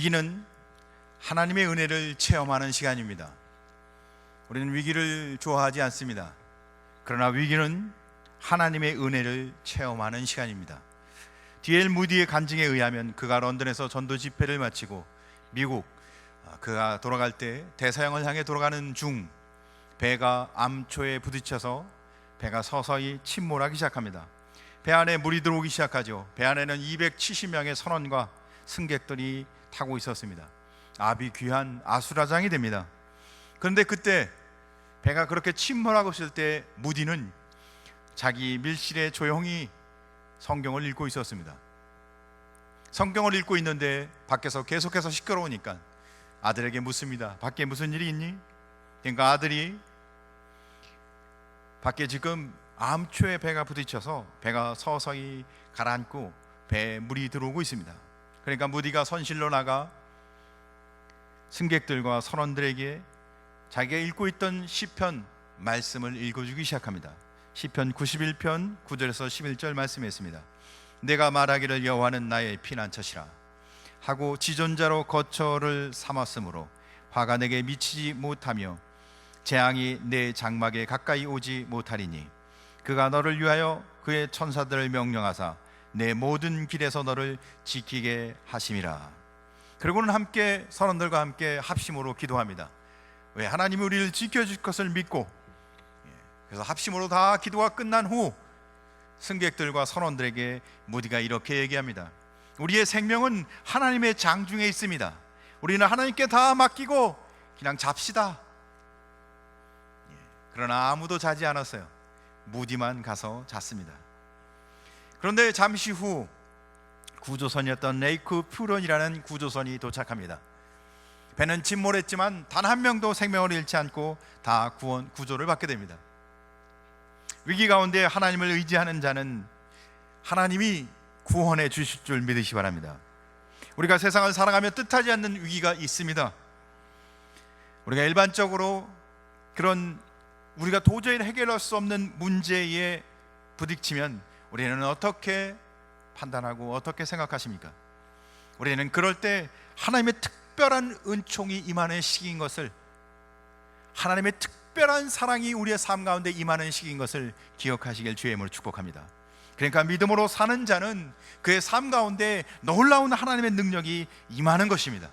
위기는 하나님의 은혜를 체험하는 시간입니다. 우리는 위기를 좋아하지 않습니다. 그러나 위기는 하나님의 은혜를 체험하는 시간입니다. D.L. 무디의 간증에 의하면 그가 런던에서 전도 집회를 마치고 미국, 그가 돌아갈 때 대서양을 향해 돌아가는 중 배가 암초에 부딪혀서 배가 서서히 침몰하기 시작합니다. 배 안에 물이 들어오기 시작하죠. 배 안에는 270명의 선원과 승객들이 타고 있었습니다. 압이 귀한 아수라장이 됩니다. 그런데 그때 배가 그렇게 침몰하고 있을 때 무디는 자기 밀실에 조용히 성경을 읽고 있었습니다. 성경을 읽고 있는데 밖에서 계속해서 시끄러우니까 아들에게 묻습니다. 밖에 무슨 일이 있니? 그러니까 아들이 밖에 지금 암초에 배가 부딪혀서 배가 서서히 가라앉고 배에 물이 들어오고 있습니다. 그러니까 무디가 선실로 나가 승객들과 선원들에게 자기가 읽고 있던 시편 말씀을 읽어주기 시작합니다. 시편 91편 9절에서 11절 말씀했습니다. 내가 말하기를 여호와는 나의 피난처시라 하고 지존자로 거처를 삼았으므로 화가 내게 미치지 못하며 재앙이 내 장막에 가까이 오지 못하리니 그가 너를 위하여 그의 천사들을 명령하사 내 모든 길에서 너를 지키게 하심이라. 그리고는 함께 선원들과 함께 합심으로 기도합니다. 왜? 하나님이 우리를 지켜줄 것을 믿고. 그래서 합심으로 다 기도가 끝난 후 승객들과 선원들에게 무디가 이렇게 얘기합니다. 우리의 생명은 하나님의 장중에 있습니다. 우리는 하나님께 다 맡기고 그냥 잡시다. 그러나 아무도 자지 않았어요. 무디만 가서 잤습니다. 그런데 잠시 후 구조선이었던 레이크 퓨런이라는 구조선이 도착합니다. 배는 침몰했지만 단 한 명도 생명을 잃지 않고 다 구조를 받게 됩니다. 위기 가운데 하나님을 의지하는 자는 하나님이 구원해 주실 줄 믿으시기 바랍니다. 우리가 세상을 살아가며 뜻하지 않는 위기가 있습니다. 우리가 일반적으로 그런 우리가 도저히 해결할 수 없는 문제에 부딪히면 우리는 어떻게 판단하고 어떻게 생각하십니까? 우리는 그럴 때 하나님의 특별한 은총이 임하는 시기인 것을, 하나님의 특별한 사랑이 우리의 삶 가운데 임하는 시기인 것을 기억하시길 주의 이름으로 축복합니다. 그러니까 믿음으로 사는 자는 그의 삶 가운데 놀라운 하나님의 능력이 임하는 것입니다.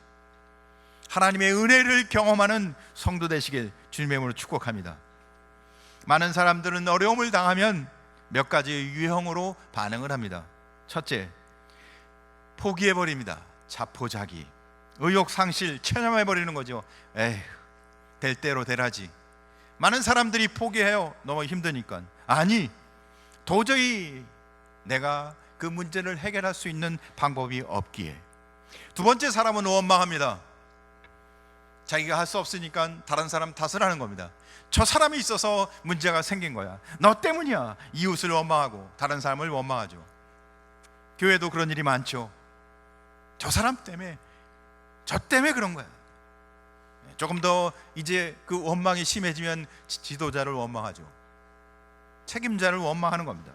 하나님의 은혜를 경험하는 성도 되시길 주님의 이름으로 축복합니다. 많은 사람들은 어려움을 당하면 몇 가지 유형으로 반응을 합니다. 첫째, 포기해버립니다. 자포자기, 의욕상실, 체념해버리는 거죠. 에휴, 될 대로 되라지. 많은 사람들이 포기해요. 너무 힘드니까. 아니, 도저히 내가 그 문제를 해결할 수 있는 방법이 없기에. 두 번째 사람은 원망합니다. 자기가 할 수 없으니까 다른 사람 탓을 하는 겁니다. 저 사람이 있어서 문제가 생긴 거야. 너 때문이야. 이웃을 원망하고 다른 사람을 원망하죠. 교회도 그런 일이 많죠. 저 사람 때문에, 저 때문에 그런 거야. 조금 더 이제 그 원망이 심해지면 지도자를 원망하죠. 책임자를 원망하는 겁니다.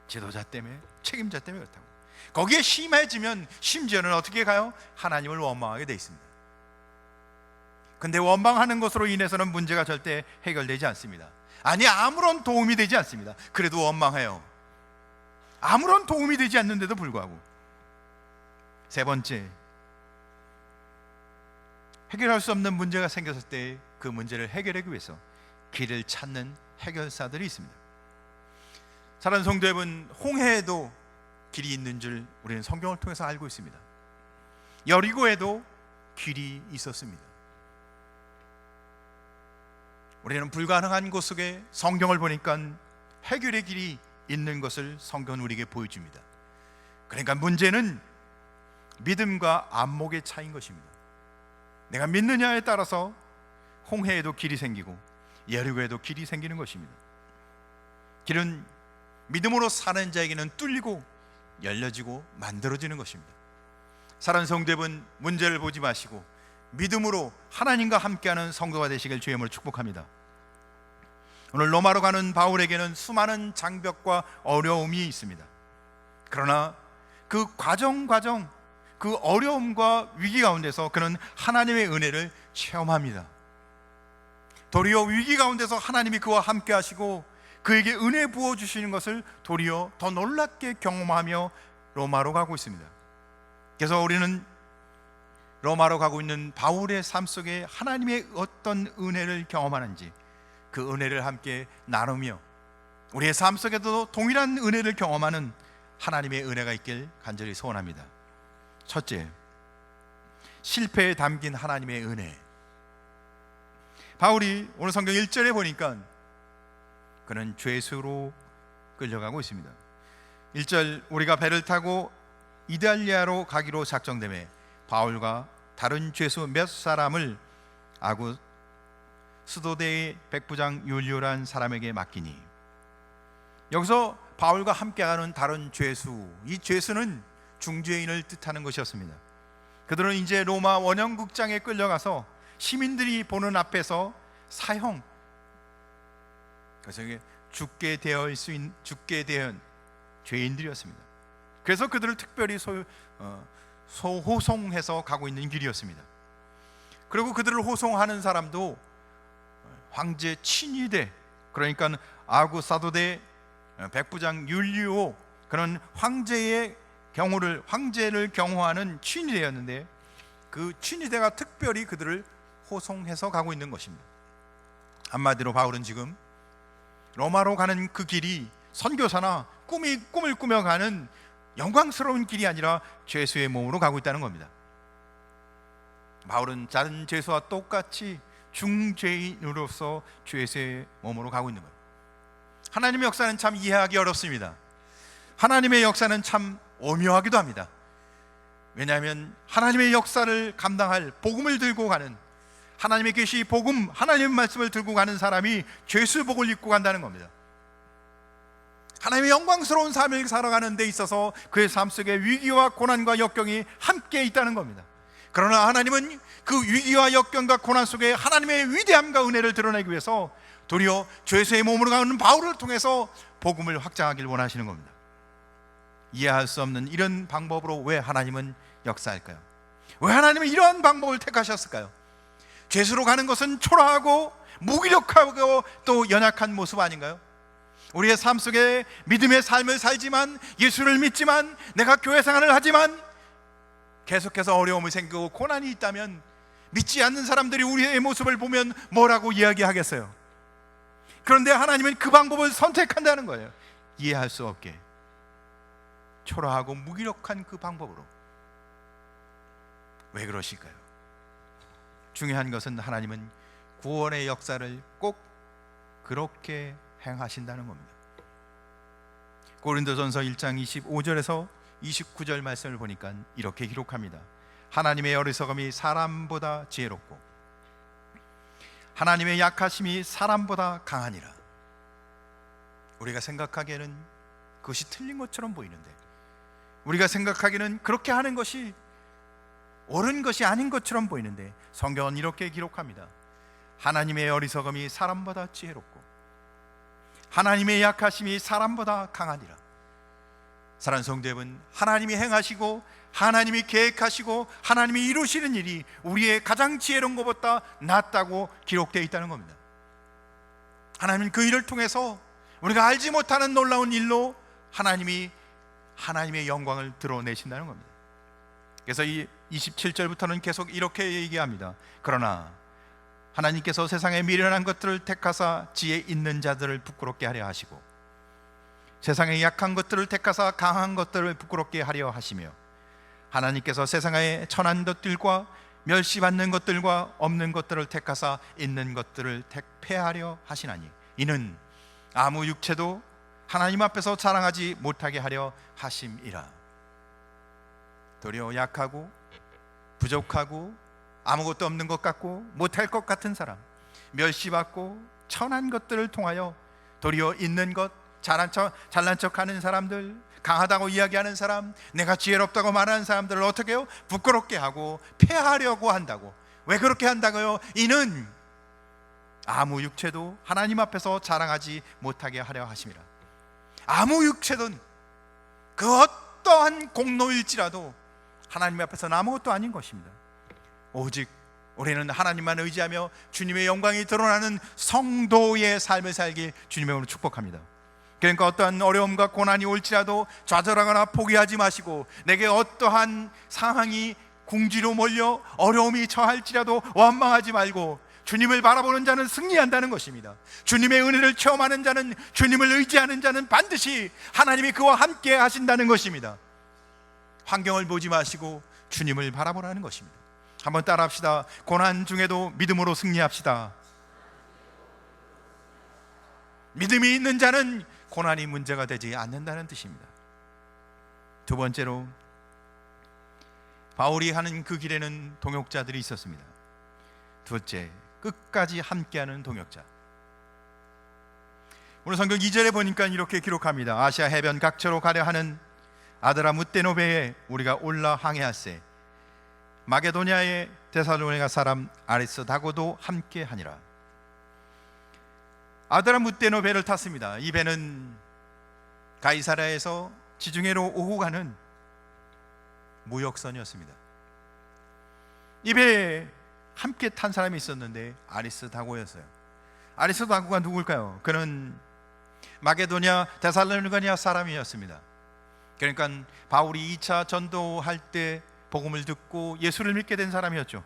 지도자 때문에, 책임자 때문에 그렇다고. 거기에 심해지면 심지어는 어떻게 가요? 하나님을 원망하게 돼 있습니다. 근데 원망하는 것으로 인해서는 문제가 절대 해결되지 않습니다. 아니, 아무런 도움이 되지 않습니다. 그래도 원망해요. 아무런 도움이 되지 않는데도 불구하고. 세 번째, 해결할 수 없는 문제가 생겼을 때 그 문제를 해결하기 위해서 길을 찾는 해결사들이 있습니다. 사랑하는 성도 여러분, 홍해에도 길이 있는 줄 우리는 성경을 통해서 알고 있습니다. 여리고에도 길이 있었습니다. 우리는 불가능한 곳 속에 성경을 보니까 해결의 길이 있는 것을 성경은 우리에게 보여줍니다. 그러니까 문제는 믿음과 안목의 차이인 것입니다. 내가 믿느냐에 따라서 홍해에도 길이 생기고 여리고에도 길이 생기는 것입니다. 길은 믿음으로 사는 자에게는 뚫리고 열려지고 만들어지는 것입니다. 사랑하는 성도 여러분, 문제를 보지 마시고 믿음으로 하나님과 함께하는 성도가 되시길 주의 이름으로 축복합니다. 오늘 로마로 가는 바울에게는 수많은 장벽과 어려움이 있습니다. 그러나 그 과정, 그 어려움과 위기 가운데서 그는 하나님의 은혜를 체험합니다. 도리어 위기 가운데서 하나님이 그와 함께 하시고 그에게 은혜 부어주시는 것을 도리어 더 놀랍게 경험하며 로마로 가고 있습니다. 그래서 우리는 로마로 가고 있는 바울의 삶 속에 하나님의 어떤 은혜를 경험하는지 그 은혜를 함께 나누며 우리의 삶 속에도 동일한 은혜를 경험하는 하나님의 은혜가 있길 간절히 소원합니다. 첫째, 실패에 담긴 하나님의 은혜. 바울이 오늘 성경 1절에 보니까 그는 죄수로 끌려가고 있습니다. 1절, 우리가 배를 타고 이달리아로 가기로 작정되매 바울과 다른 죄수 몇 사람을 아구 스도대의 백부장 율리오란 사람에게 맡기니. 여기서 바울과 함께하는 다른 죄수, 이 죄수는 중죄인을 뜻하는 것이었습니다. 그들은 이제 로마 원형극장에 끌려가서 시민들이 보는 앞에서 사형, 그래서 죽게 된 죄인들이었습니다. 그래서 그들을 특별히 호송해서 가고 있는 길이었습니다. 그리고 그들을 호송하는 사람도 황제 친위대, 그러니까 아구사도대 백부장 율리오, 그런 황제를 경호하는 친위대였는데 그 친위대가 특별히 그들을 호송해서 가고 있는 것입니다. 한마디로 바울은 지금 로마로 가는 그 길이 선교사나 꿈을 꾸며가는 영광스러운 길이 아니라 죄수의 몸으로 가고 있다는 겁니다. 바울은 다른 죄수와 똑같이 중죄인으로서 죄수의 몸으로 가고 있는 거예요. 하나님의 역사는 참 이해하기 어렵습니다. 하나님의 역사는 참 오묘하기도 합니다. 왜냐하면 하나님의 역사를 감당할 복음을 들고 가는, 하나님의 계시 복음, 하나님의 말씀을 들고 가는 사람이 죄수복을 입고 간다는 겁니다. 하나님의 영광스러운 삶을 살아가는 데 있어서 그의 삶 속에 위기와 고난과 역경이 함께 있다는 겁니다. 그러나 하나님은 그 위기와 역경과 고난 속에 하나님의 위대함과 은혜를 드러내기 위해서 도리어 죄수의 몸으로 가는 바울을 통해서 복음을 확장하길 원하시는 겁니다. 이해할 수 없는 이런 방법으로 왜 하나님은 역사할까요? 왜 하나님은 이러한 방법을 택하셨을까요? 죄수로 가는 것은 초라하고 무기력하고 또 연약한 모습 아닌가요? 우리의 삶 속에 믿음의 삶을 살지만, 예수를 믿지만, 내가 교회 생활을 하지만 계속해서 어려움이 생기고 고난이 있다면 믿지 않는 사람들이 우리의 모습을 보면 뭐라고 이야기하겠어요? 그런데 하나님은 그 방법을 선택한다는 거예요. 이해할 수 없게 초라하고 무기력한 그 방법으로. 왜 그러실까요? 중요한 것은 하나님은 구원의 역사를 꼭 그렇게 행하신다는 겁니다. 고린도전서 1장 25절에서 29절 말씀을 보니까 이렇게 기록합니다. 하나님의 어리석음이 사람보다 지혜롭고 하나님의 약하심이 사람보다 강하니라. 우리가 생각하기에는 그것이 틀린 것처럼 보이는데, 우리가 생각하기에는 그렇게 하는 것이 옳은 것이 아닌 것처럼 보이는데 성경은 이렇게 기록합니다. 하나님의 어리석음이 사람보다 지혜롭고 하나님의 약하심이 사람보다 강하니라. 사랑하는 성도 여러분, 하나님이 행하시고 하나님이 계획하시고 하나님이 이루시는 일이 우리의 가장 지혜로운 것보다 낫다고 기록되어 있다는 겁니다. 하나님은 그 일을 통해서 우리가 알지 못하는 놀라운 일로 하나님의 영광을 드러내신다는 겁니다. 그래서 이 27절부터는 계속 이렇게 얘기합니다. 그러나 하나님께서 세상에 미련한 것들을 택하사 지혜 있는 자들을 부끄럽게 하려 하시고 세상에 약한 것들을 택하사 강한 것들을 부끄럽게 하려 하시며 하나님께서 세상에 천한 것들과 멸시받는 것들과 없는 것들을 택하사 있는 것들을 폐하려 하시나니 이는 아무 육체도 하나님 앞에서 자랑하지 못하게 하려 하심이라. 도리어 약하고 부족하고 아무것도 없는 것 같고 못할 것 같은 사람, 멸시받고 천한 것들을 통하여 도리어 있는 것, 잘난 척하는 사람들, 강하다고 이야기하는 사람, 내가 지혜롭다고 말하는 사람들을 어떻게 해요? 부끄럽게 하고 폐하려고 한다고. 왜 그렇게 한다고요? 이는 아무 육체도 하나님 앞에서 자랑하지 못하게 하려 하심이라. 아무 육체든 그 어떠한 공로일지라도 하나님 앞에서는 아무것도 아닌 것입니다. 오직 우리는 하나님만 의지하며 주님의 영광이 드러나는 성도의 삶을 살길 주님의 이름으로 축복합니다. 그러니까 어떠한 어려움과 고난이 올지라도 좌절하거나 포기하지 마시고, 내게 어떠한 상황이 궁지로 몰려 어려움이 처할지라도 원망하지 말고, 주님을 바라보는 자는 승리한다는 것입니다. 주님의 은혜를 체험하는 자는, 주님을 의지하는 자는 반드시 하나님이 그와 함께 하신다는 것입니다. 환경을 보지 마시고 주님을 바라보라는 것입니다. 한번 따라합시다. 고난 중에도 믿음으로 승리합시다. 믿음이 있는 자는 고난이 문제가 되지 않는다는 뜻입니다. 두 번째로, 바울이 하는 그 길에는 동역자들이 있었습니다. 둘째, 끝까지 함께하는 동역자. 오늘 성경 2절에 보니까 이렇게 기록합니다. 아시아 해변 각처로 가려 하는 아드라무떼노베에 우리가 올라 항해하세, 마게도냐의 데살로니가 사람 아리스다고도 함께하니라. 아드라무떼노베를 탔습니다. 이 배는 가이사랴에서 지중해로 오고 가는 무역선이었습니다. 이 배에 함께 탄 사람이 있었는데 아리스다고였어요. 아리스다고가 누굴까요? 그는 마게도냐 데살로니가 사람이었습니다. 그러니까 바울이 2차 전도할 때 복음을 듣고 예수를 믿게 된 사람이었죠.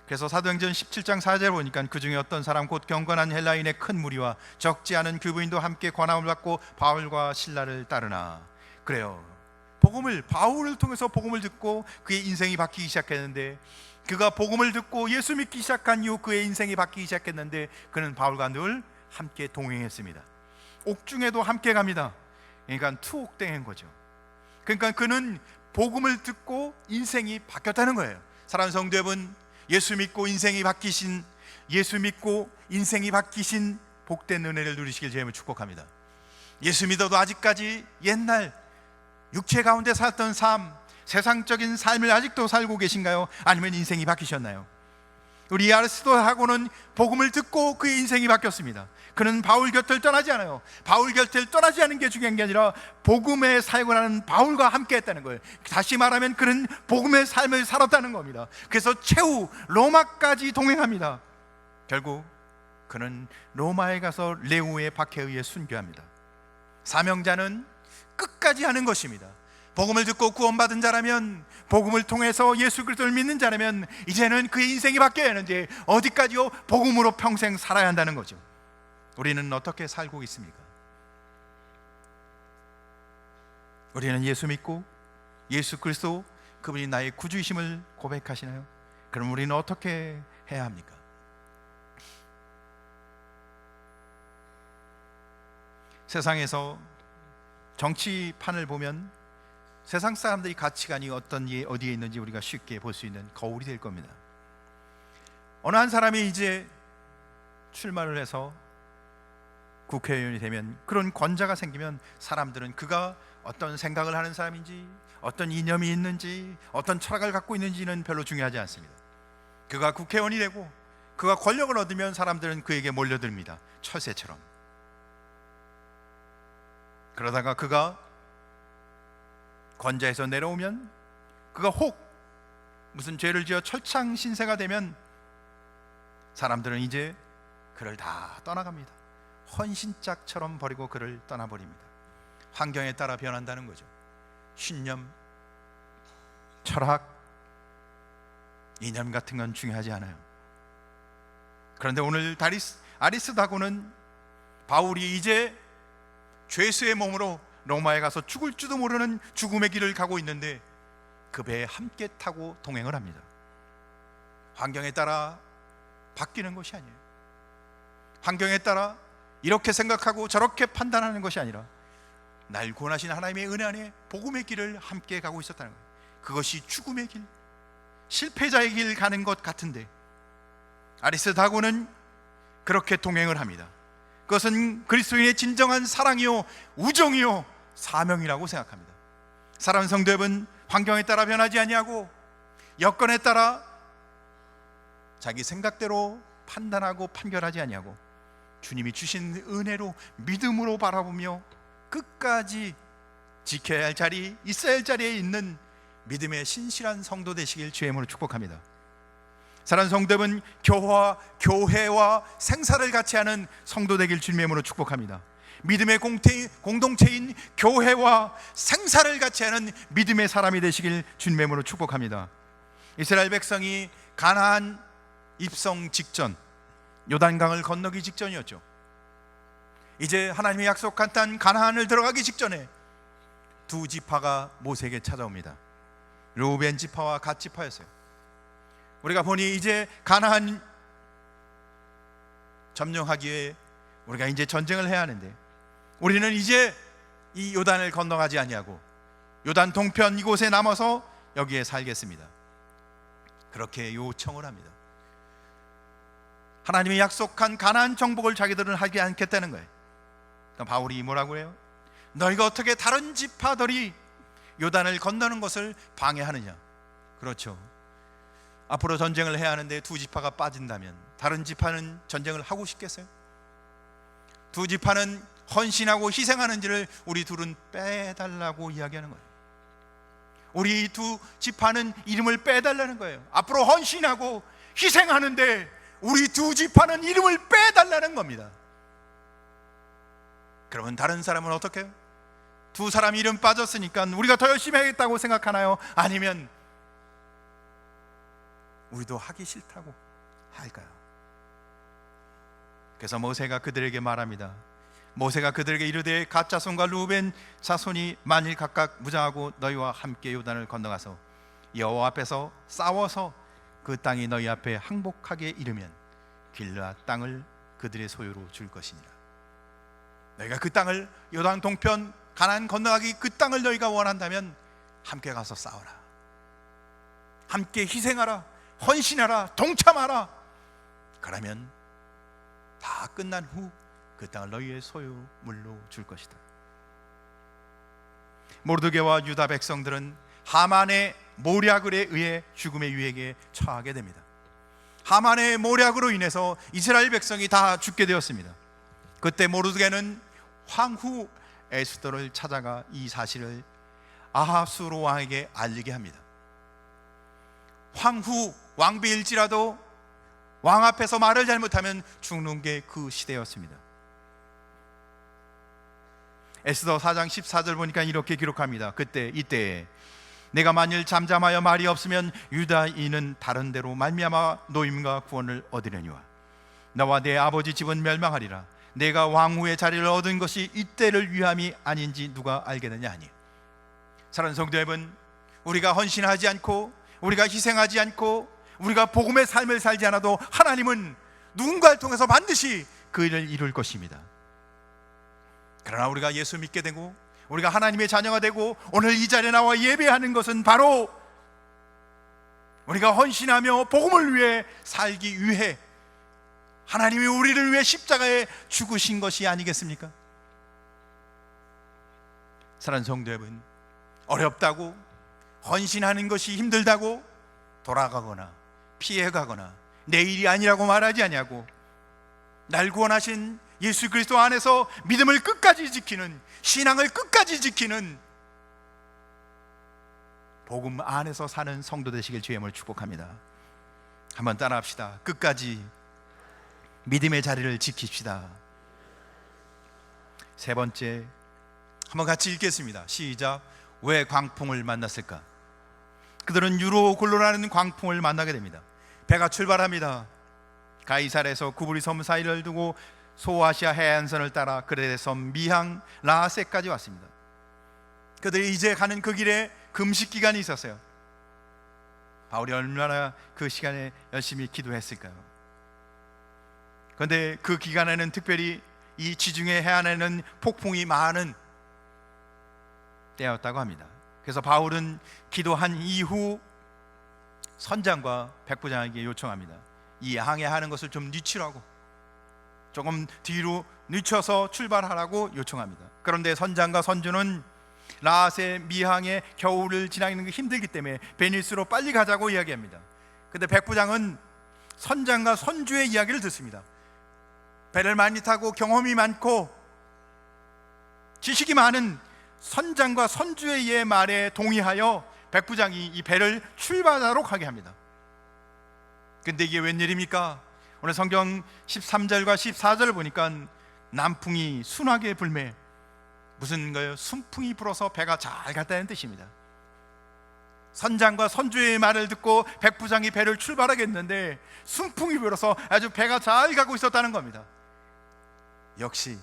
그래서 사도행전 17장 4절에 보니까 그 중에 어떤 사람 곧 경건한 헬라인의 큰 무리와 적지 않은 교부인도 함께 권함을 받고 바울과 실라를 따르나. 그래요, 바울을 통해서 복음을 듣고 그의 인생이 바뀌기 시작했는데, 그가 복음을 듣고 예수 믿기 시작한 이후 그의 인생이 바뀌기 시작했는데, 그는 바울과 늘 함께 동행했습니다. 옥중에도 함께 갑니다. 그러니까 투옥된 거죠. 그러니까 그는 복음을 듣고 인생이 바뀌었다는 거예요. 사랑하는 성도 여러분, 예수 믿고 인생이 바뀌신 복된 은혜를 누리시길 주님을 축복합니다. 예수 믿어도 아직까지 옛날 육체 가운데 살았던 삶, 세상적인 삶을 아직도 살고 계신가요? 아니면 인생이 바뀌셨나요? 우리 아리스도하고는 복음을 듣고 그의 인생이 바뀌었습니다. 그는 바울 곁을 떠나지 않아요. 바울 곁을 떠나지 않은 게 중요한 게 아니라 복음의 사역을 하는 바울과 함께 했다는 거예요. 다시 말하면 그는 복음의 삶을 살았다는 겁니다. 그래서 최후 로마까지 동행합니다. 결국 그는 로마에 가서 레오의 박해에 의해 순교합니다. 사명자는 끝까지 하는 것입니다. 복음을 듣고 구원받은 자라면, 복음을 통해서 예수 그리스도를 믿는 자라면 이제는 그의 인생이 바뀌어야 하는데 어디까지요? 복음으로 평생 살아야 한다는 거죠. 우리는 어떻게 살고 있습니까? 우리는 예수 믿고 예수 그리스도 그분이 나의 구주이심을 고백하시나요? 그럼 우리는 어떻게 해야 합니까? 세상에서 정치판을 보면 세상 사람들이 가치관이 어디에 있는지 우리가 쉽게 볼 수 있는 거울이 될 겁니다. 어느 한 사람이 이제 출마를 해서 국회의원이 되면, 그런 권자가 생기면 사람들은 그가 어떤 생각을 하는 사람인지, 어떤 이념이 있는지, 어떤 철학을 갖고 있는지는 별로 중요하지 않습니다. 그가 국회의원이 되고 그가 권력을 얻으면 사람들은 그에게 몰려듭니다. 철새처럼. 그러다가 그가 권자에서 내려오면, 그가 혹 무슨 죄를 지어 철창 신세가 되면 사람들은 이제 그를 다 떠나갑니다. 헌신짝처럼 버리고 그를 떠나버립니다. 환경에 따라 변한다는 거죠. 신념, 철학, 이념 같은 건 중요하지 않아요. 그런데 오늘 아리스다고는 바울이 이제 죄수의 몸으로 로마에 가서 죽을지도 모르는 죽음의 길을 가고 있는데 그 배에 함께 타고 동행을 합니다. 환경에 따라 바뀌는 것이 아니에요. 환경에 따라 이렇게 생각하고 저렇게 판단하는 것이 아니라 날 구원하신 하나님의 은혜 안에 복음의 길을 함께 가고 있었다는 거예요. 그것이 죽음의 길, 실패자의 길 가는 것 같은데 아리스다고는 그렇게 동행을 합니다. 그것은 그리스도인의 진정한 사랑이요, 우정이요, 사명이라고 생각합니다. 사랑하는 성도 여러분, 환경에 따라 변하지 아니하고 여건에 따라 자기 생각대로 판단하고 판결하지 아니하고 주님이 주신 은혜로 믿음으로 바라보며 끝까지 지켜야 할 자리, 있어야 할 자리에 있는 믿음의 신실한 성도 되시길 주의 이름으로 축복합니다. 사랑하는 성도 여러분, 교회와 생사를 같이 하는 성도 되길 주님의 이름으로 축복합니다. 믿음의 공동체인 교회와 생사를 같이 하는 믿음의 사람이 되시길 주님의 이름으로 축복합니다. 이스라엘 백성이 가나안 입성 직전, 요단강을 건너기 직전이었죠. 이제 하나님이 약속한 땅 가나안을 들어가기 직전에 두 지파가 모세에게 찾아옵니다. 르우벤 지파와 갓 지파였어요. 우리가 보니 이제 가나안 점령하기에 우리가 이제 전쟁을 해야 하는데 우리는 이제 이 요단을 건너가지 아니하고 요단 동편 이곳에 남아서 여기에 살겠습니다. 그렇게 요청을 합니다. 하나님이 약속한 가나안 정복을 자기들은 하지 않겠다는 거예요. 그럼 바울이 뭐라고 해요? 너희가 어떻게 다른 지파들이 요단을 건너는 것을 방해하느냐? 그렇죠. 앞으로 전쟁을 해야 하는데 두 지파가 빠진다면 다른 지파는 전쟁을 하고 싶겠어요? 두 지파는 헌신하고 희생하는지를 우리 둘은 빼달라고 이야기하는 거예요. 우리 두 지파는 이름을 빼달라는 거예요. 앞으로 헌신하고 희생하는데 우리 두 지파는 이름을 빼달라는 겁니다. 그러면 다른 사람은 어떻게 해요? 두 사람 이름 빠졌으니까 우리가 더 열심히 하겠다고 생각하나요? 아니면 우리도 하기 싫다고 할까요? 그래서 모세가 그들에게 말합니다. 모세가 그들에게 이르되 갓 자손과 루벤 자손이 만일 각각 무장하고 너희와 함께 요단을 건너가서 여호와 앞에서 싸워서 그 땅이 너희 앞에 항복하게 이르면 길르앗 땅을 그들의 소유로 줄 것이니라. 너희가 그 땅을 요단 동편 가나안 건너가기 그 땅을 너희가 원한다면 함께 가서 싸워라. 함께 희생하라. 헌신하라. 동참하라. 그러면 다 끝난 후 그 땅을 너희의 소유물로 줄 것이다. 모르드게와 유다 백성들은 하만의 모략을에 의해 죽음의 유혹에 처하게 됩니다. 하만의 모략으로 인해서 이스라엘 백성이 다 죽게 되었습니다. 그때 모르드게는 황후 에스더를 찾아가 이 사실을 아하수로 왕에게 알리게 합니다. 황후 왕비일지라도 왕 앞에서 말을 잘못하면 죽는 게 그 시대였습니다. 에스더 4장 14절 보니까 이렇게 기록합니다. 이때 내가 만일 잠잠하여 말이 없으면 유다인은 다른 데로 말미암아 노임과 구원을 얻으려니와 나와 내 아버지 집은 멸망하리라. 내가 왕후의 자리를 얻은 것이 이때를 위함이 아닌지 누가 알겠느냐 하니. 사랑하는 성도 여러분, 우리가 헌신하지 않고 우리가 희생하지 않고 우리가 복음의 삶을 살지 않아도 하나님은 누군가를 통해서 반드시 그 일을 이룰 것입니다. 그러나 우리가 예수 믿게 되고 우리가 하나님의 자녀가 되고 오늘 이 자리에 나와 예배하는 것은 바로 우리가 헌신하며 복음을 위해 살기 위해 하나님이 우리를 위해 십자가에 죽으신 것이 아니겠습니까? 사랑하는 성도 여러분, 어렵다고 헌신하는 것이 힘들다고 돌아가거나 피해가거나 내 일이 아니라고 말하지 아니하고 날 구원하신 예수 그리스도 안에서 믿음을 끝까지 지키는, 신앙을 끝까지 지키는 복음 안에서 사는 성도 되시길 주의 이름으로 축복합니다. 한번 따라합시다. 끝까지 믿음의 자리를 지킵시다. 세 번째, 한번 같이 읽겠습니다. 시작. 왜 광풍을 만났을까? 그들은 유로골로라는 광풍을 만나게 됩니다. 배가 출발합니다. 가이사랴에서 구브리 섬 사이를 두고 소아시아 해안선을 따라 그레데 섬 미항 라하세까지 왔습니다. 그들이 이제 가는 그 길에 금식 기간이 있었어요. 바울이 얼마나 그 시간에 열심히 기도했을까요? 그런데 그 기간에는 특별히 이 지중해 해안에는 폭풍이 많은 때였다고 합니다. 그래서 바울은 기도한 이후 선장과 백부장에게 요청합니다. 이 항해하는 것을 좀 늦추라고, 조금 뒤로 늦춰서 출발하라고 요청합니다. 그런데 선장과 선주는 라하세 미항의 겨울을 지나는 게 힘들기 때문에 베니스로 빨리 가자고 이야기합니다. 그런데 백부장은 선장과 선주의 이야기를 듣습니다. 배를 많이 타고 경험이 많고 지식이 많은 선장과 선주의 말에 동의하여 백부장이 이 배를 출발하도록 하게 합니다. 근데 이게 웬일입니까? 오늘 성경 13절과 14절을 보니까 남풍이 순하게 불매, 무슨 거예요? 순풍이 불어서 배가 잘 갔다는 뜻입니다. 선장과 선주의 말을 듣고 백부장이 배를 출발하겠는데 순풍이 불어서 아주 배가 잘 가고 있었다는 겁니다. 역시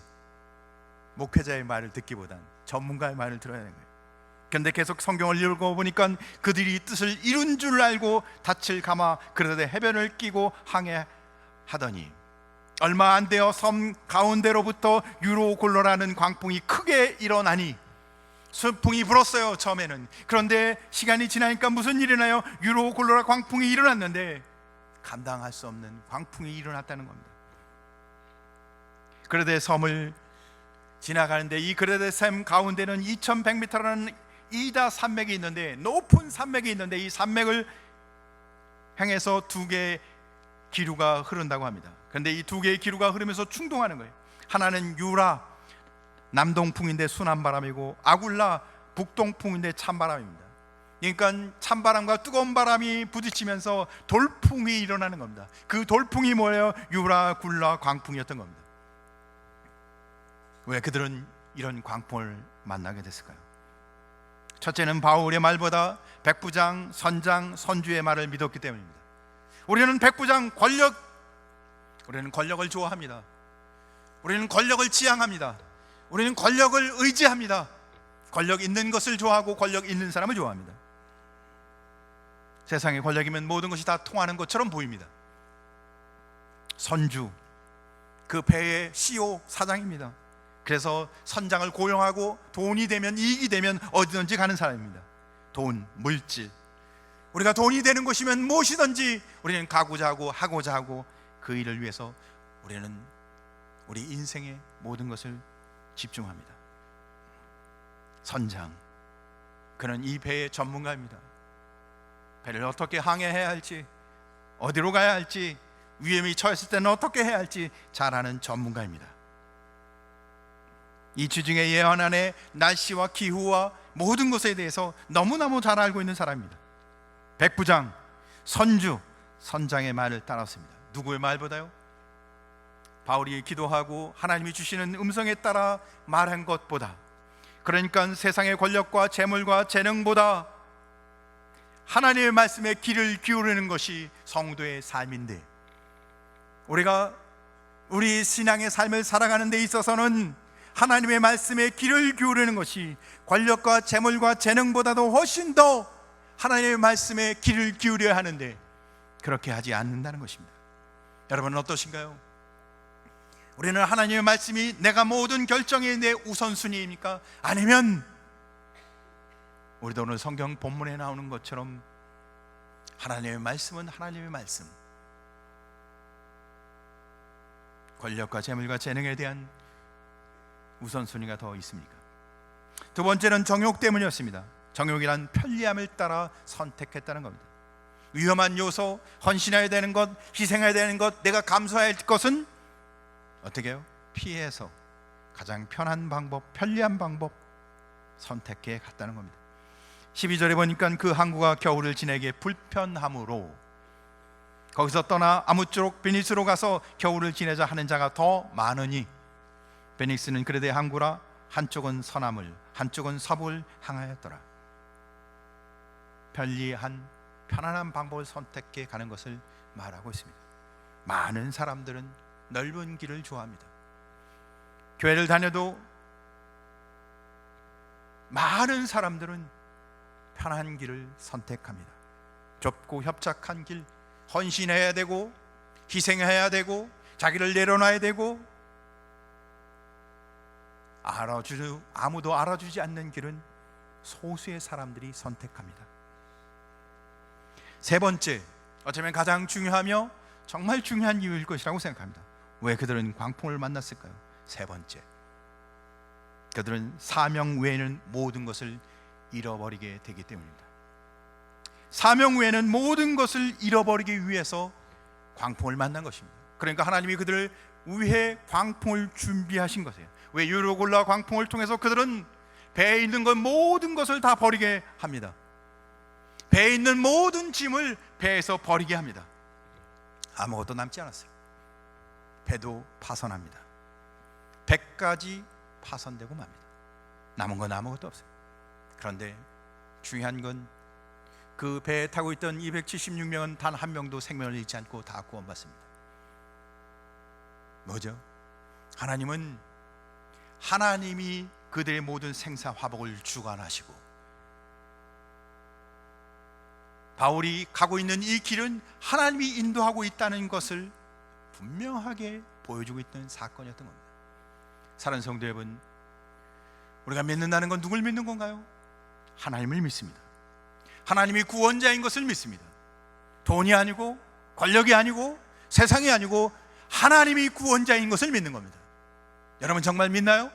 목회자의 말을 듣기보단 전문가의 말을 들어야 하는 거예요. 그런데 계속 성경을 읽어보니까 그들이 뜻을 이룬 줄 알고 닻을 감아 그릇에 해변을 끼고 항해하더니 얼마 안 되어 섬 가운데로부터 유로골로라는 광풍이 크게 일어나니, 순풍이 불었어요 처음에는. 그런데 시간이 지나니까 무슨 일이 나요? 유로골로라 광풍이 일어났는데 감당할 수 없는 광풍이 일어났다는 겁니다. 그레데 섬을 지나가는데 이 그레데 섬 가운데는 2100m라는 이다 산맥이 있는데, 높은 산맥이 있는데 이 산맥을 향해서 두 개의 기류가 흐른다고 합니다. 그런데 이 두 개의 기류가 흐르면서 충동하는 거예요. 하나는 유라 남동풍인데 순한 바람이고, 아굴라 북동풍인데 찬바람입니다. 그러니까 찬바람과 뜨거운 바람이 부딪히면서 돌풍이 일어나는 겁니다. 그 돌풍이 뭐예요? 유라, 굴라, 광풍이었던 겁니다. 왜 그들은 이런 광풍을 만나게 됐을까요? 첫째는 바울의 말보다 백부장, 선장, 선주의 말을 믿었기 때문입니다. 우리는 백부장, 우리는 권력을 좋아합니다. 우리는 권력을 지향합니다. 우리는 권력을 의지합니다. 권력 있는 것을 좋아하고 권력 있는 사람을 좋아합니다. 세상에 권력이면 모든 것이 다 통하는 것처럼 보입니다. 선주, 그 배의 CEO 사장입니다. 그래서 선장을 고용하고 돈이 되면, 이익이 되면 어디든지 가는 사람입니다. 돈, 물질, 우리가 돈이 되는 것이면 무엇이든지 우리는 가고자 하고 하고자 하고 그 일을 위해서 우리는 우리 인생의 모든 것을 집중합니다. 선장, 그는 이 배의 전문가입니다. 배를 어떻게 항해해야 할지, 어디로 가야 할지, 위험이 처했을 때는 어떻게 해야 할지 잘 아는 전문가입니다. 이 주중에 예언 안에 날씨와 기후와 모든 것에 대해서 너무너무 잘 알고 있는 사람입니다. 백부장, 선주, 선장의 말을 따랐습니다. 누구의 말보다요? 바울이 기도하고 하나님이 주시는 음성에 따라 말한 것보다, 그러니까 세상의 권력과 재물과 재능보다 하나님의 말씀에 귀를 기울이는 것이 성도의 삶인데, 우리가 우리 신앙의 삶을 살아가는 데 있어서는 하나님의 말씀에 귀를 기울이는 것이 권력과 재물과 재능보다도 훨씬 더 하나님의 말씀에 귀를 기울여야 하는데 그렇게 하지 않는다는 것입니다. 여러분은 어떠신가요? 우리는 하나님의 말씀이 내가 모든 결정의 내 우선순위입니까? 아니면 우리도 오늘 성경 본문에 나오는 것처럼 하나님의 말씀은 하나님의 말씀, 권력과 재물과 재능에 대한 우선순위가 더 있습니까? 두 번째는 정욕 때문이었습니다. 정욕이란 편리함을 따라 선택했다는 겁니다. 위험한 요소, 헌신해야 되는 것, 희생해야 되는 것, 내가 감수해야 할 것은 어떻게 해요? 피해서 가장 편한 방법, 편리한 방법 선택해 갔다는 겁니다. 12절에 보니까 그 항구가 겨울을 지내기에 불편함으로 거기서 떠나 아무쪼록 베니스로 가서 겨울을 지내자 하는 자가 더 많으니, 베니스는 그레데 항구라 한쪽은 서남을 한쪽은 서부를 향하였더라. 편리한 편안한 방법을 선택해 가는 것을 말하고 있습니다. 많은 사람들은 넓은 길을 좋아합니다. 교회를 다녀도 많은 사람들은 편한 길을 선택합니다. 좁고 협착한 길, 헌신해야 되고 희생해야 되고 자기를 내려놔야 되고 아무도 알아주지 않는 길은 소수의 사람들이 선택합니다. 세 번째, 어쩌면 가장 중요하며 정말 중요한 이유일 것이라고 생각합니다. 왜 그들은 광풍을 만났을까요? 세 번째, 그들은 사명 외에는 모든 것을 잃어버리게 되기 때문입니다. 사명 외에는 모든 것을 잃어버리기 위해서 광풍을 만난 것입니다. 그러니까 하나님이 그들을 위해 광풍을 준비하신 것이에요. 왜? 유로골라 광풍을 통해서 그들은 배에 있는 것 모든 것을 다 버리게 합니다. 배에 있는 모든 짐을 배에서 버리게 합니다. 아무것도 남지 않았어요. 배도 파손합니다. 배까지 파손되고 맙니다. 남은 건 아무것도 없어요. 그런데 중요한 건 그 배에 타고 있던 276명은 단 한 명도 생명을 잃지 않고 다 구원받습니다. 뭐죠? 하나님이 그들의 모든 생사 화복을 주관하시고, 바울이 가고 있는 이 길은 하나님이 인도하고 있다는 것을 분명하게 보여주고 있던 사건이었던 겁니다. 사랑하는 성도 여러분, 우리가 믿는다는 건 누굴 믿는 건가요? 하나님을 믿습니다. 하나님이 구원자인 것을 믿습니다. 돈이 아니고 권력이 아니고 세상이 아니고 하나님이 구원자인 것을 믿는 겁니다. 여러분 정말 믿나요?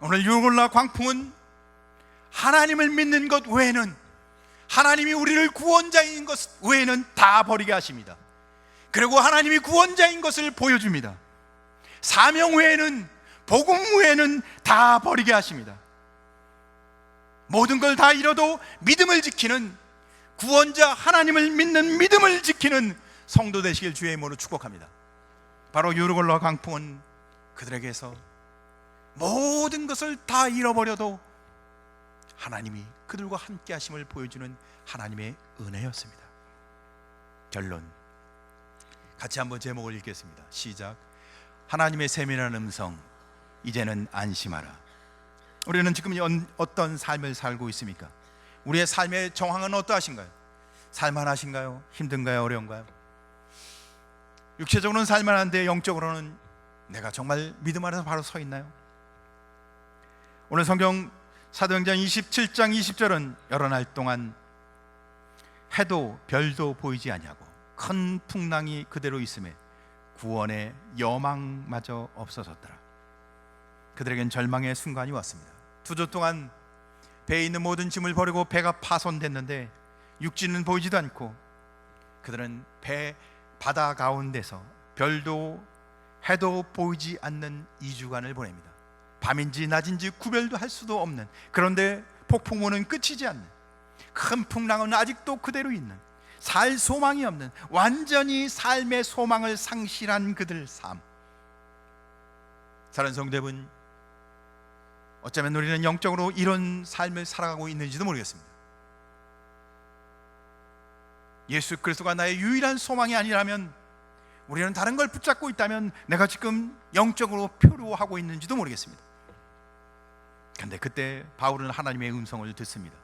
오늘 유골라 광풍은 하나님을 믿는 것 외에는, 하나님이 우리를 구원자인 것 외에는 다 버리게 하십니다. 그리고 하나님이 구원자인 것을 보여줍니다. 사명 외에는, 복음 외에는 다 버리게 하십니다. 모든 걸 다 잃어도 믿음을 지키는, 구원자 하나님을 믿는 믿음을 지키는 성도 되시길 주의 이름으로 축복합니다. 바로 유르골라 광풍은 그들에게서 모든 것을 다 잃어버려도 하나님이 그들과 함께 하심을 보여주는 하나님의 은혜였습니다. 결론, 같이 한번 제목을 읽겠습니다. 시작. 하나님의 세밀한 음성, 이제는 안심하라. 우리는 지금 어떤 삶을 살고 있습니까? 우리의 삶의 정황은 어떠하신가요? 살만하신가요? 힘든가요? 어려운가요? 육체적으로는 살만한데 영적으로는 내가 정말 믿음 안에서 바로 서 있나요? 오늘 성경 사도행전 27장 20절은 여러 날 동안 해도 별도 보이지 아니하고 큰 풍랑이 그대로 있음에 구원의 여망마저 없어졌더라. 그들에겐 절망의 순간이 왔습니다. 2주 동안 배에 있는 모든 짐을 버리고 배가 파손됐는데 육지는 보이지도 않고 그들은 바다 가운데서 별도 해도 보이지 않는 2주간을 보냅니다. 밤인지 낮인지 구별도 할 수도 없는, 그런데 폭풍우는 끝이지 않는, 큰 풍랑은 아직도 그대로 있는, 살 소망이 없는, 완전히 삶의 소망을 상실한 그들 삶. 사랑하는 성도 여러분, 어쩌면 우리는 영적으로 이런 삶을 살아가고 있는지도 모르겠습니다. 예수 그리스도가 나의 유일한 소망이 아니라면, 우리는 다른 걸 붙잡고 있다면 내가 지금 영적으로 표류하고 있는지도 모르겠습니다. 그런데 그때 바울은 하나님의 음성을 듣습니다.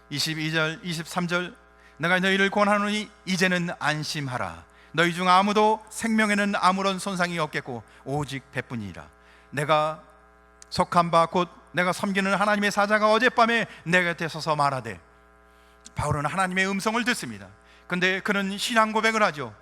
22절 23절, 내가 너희를 권하노니 이제는 안심하라. 너희 중 아무도 생명에는 아무런 손상이 없겠고 오직 배뿐이라. 내가 속한 바 곧 내가 섬기는 하나님의 사자가 어젯밤에 내 곁에 서서 말하되. 바울은 하나님의 음성을 듣습니다. 근데 그는 신앙 고백을 하죠.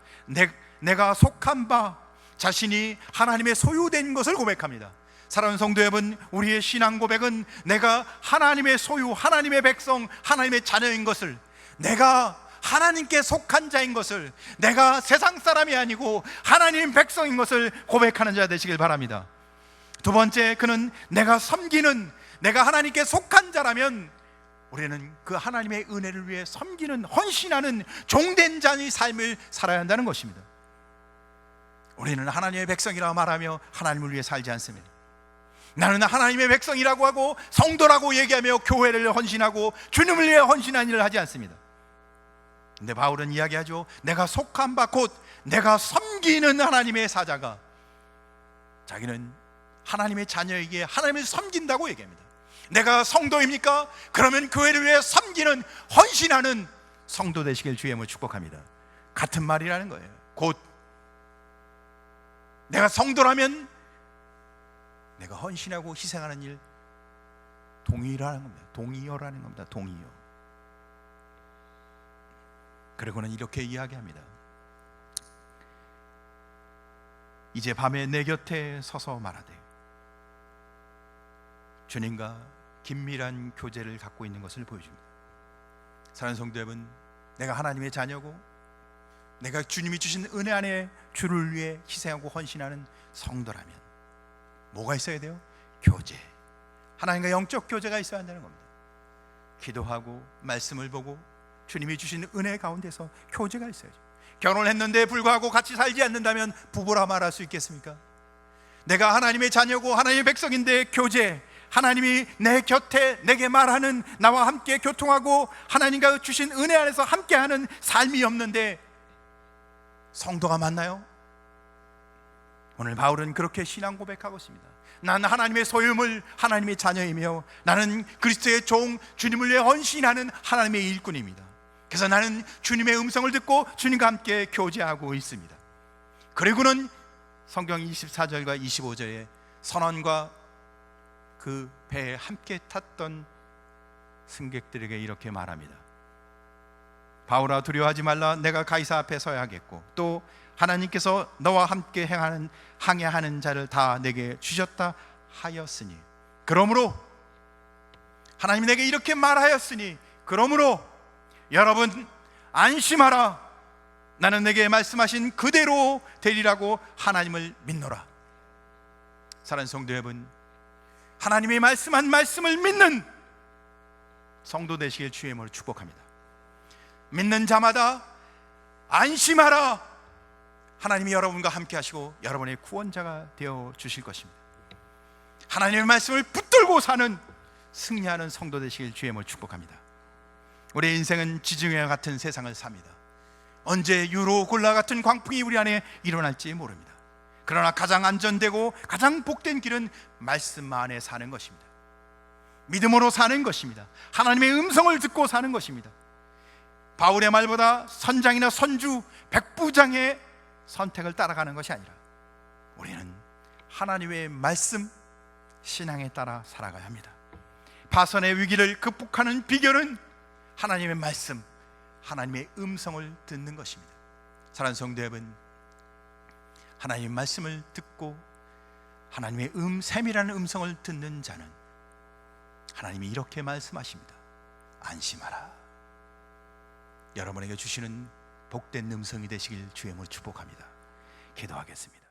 내가 속한 바, 자신이 하나님의 소유된 것을 고백합니다. 사랑하는 성도 여러분, 우리의 신앙 고백은 내가 하나님의 소유, 하나님의 백성, 하나님의 자녀인 것을, 내가 하나님께 속한 자인 것을, 내가 세상 사람이 아니고 하나님 백성인 것을 고백하는 자 되시길 바랍니다. 두 번째, 그는 내가 섬기는, 내가 하나님께 속한 자라면 우리는 그 하나님의 은혜를 위해 섬기는, 헌신하는 종된 자의 삶을 살아야 한다는 것입니다. 우리는 하나님의 백성이라고 말하며 하나님을 위해 살지 않습니다. 나는 하나님의 백성이라고 하고 성도라고 얘기하며 교회를 헌신하고 주님을 위해 헌신한 일을 하지 않습니다. 근데 바울은 이야기하죠. 내가 속한 바 곧 내가 섬기는 하나님의 사자가, 자기는 하나님의 자녀에게 하나님을 섬긴다고 얘기합니다. 내가 성도입니까? 그러면 교회를 위해 섬기는, 헌신하는 성도 되시길 주의 이름으로 축복합니다. 같은 말이라는 거예요. 곧 내가 성도라면 내가 헌신하고 희생하는 일, 동의라는 겁니다. 동의어라는 겁니다. 동의어. 그리고는 이렇게 이야기합니다. 이제 밤에 내 곁에 서서 말하되. 주님과 긴밀한 교제를 갖고 있는 것을 보여줍니다. 사랑하는 성도 여러분, 내가 하나님의 자녀고 내가 주님이 주신 은혜 안에 주를 위해 희생하고 헌신하는 성도라면 뭐가 있어야 돼요? 교제, 하나님과 영적 교제가 있어야 한다는 겁니다. 기도하고 말씀을 보고 주님이 주신 은혜 가운데서 교제가 있어야죠. 결혼했는데 불구하고 같이 살지 않는다면 부부라 말할 수 있겠습니까? 내가 하나님의 자녀고 하나님의 백성인데 교제, 하나님이 내 곁에 내게 말하는, 나와 함께 교통하고 하나님과 주신 은혜 안에서 함께하는 삶이 없는데 성도가 맞나요? 오늘 바울은 그렇게 신앙 고백하고 있습니다. 난 하나님의 소유물, 하나님의 자녀이며 나는 그리스도의 종, 주님을 위해 헌신하는 하나님의 일꾼입니다. 그래서 나는 주님의 음성을 듣고 주님과 함께 교제하고 있습니다. 그리고는 성경 24절과 25절에 선원과 그 배에 함께 탔던 승객들에게 이렇게 말합니다. 바울아, 두려워하지 말라. 내가 가이사 앞에 서야겠고 또 하나님께서 너와 함께 항해하는 자를 다 내게 주셨다 하였으니, 그러므로 하나님이 내게 이렇게 말하였으니, 그러므로 여러분 안심하라. 나는 내게 말씀하신 그대로 되리라고 하나님을 믿노라. 사랑하는 성도 여러분, 하나님이 말씀한 말씀을 믿는 성도 되시길 주의 이름으로 축복합니다. 믿는 자마다 안심하라. 하나님이 여러분과 함께 하시고 여러분의 구원자가 되어 주실 것입니다. 하나님의 말씀을 붙들고 사는, 승리하는 성도 되시길 주의 이름으로 축복합니다. 우리의 인생은 지중해와 같은 세상을 삽니다. 언제 유로 골라 같은 광풍이 우리 안에 일어날지 모릅니다. 그러나 가장 안전되고 가장 복된 길은 말씀 안에 사는 것입니다. 믿음으로 사는 것입니다. 하나님의 음성을 듣고 사는 것입니다. 바울의 말보다 선장이나 선주, 백부장의 선택을 따라가는 것이 아니라 우리는 하나님의 말씀, 신앙에 따라 살아가야 합니다. 파선의 위기를 극복하는 비결은 하나님의 말씀, 하나님의 음성을 듣는 것입니다. 사랑하는 성도 여러분, 하나님의 말씀을 듣고 하나님의 세밀한 음성을 듣는 자는 하나님이 이렇게 말씀하십니다. 안심하라. 여러분에게 주시는 복된 음성이 되시길 주의 이름으로 축복합니다. 기도하겠습니다.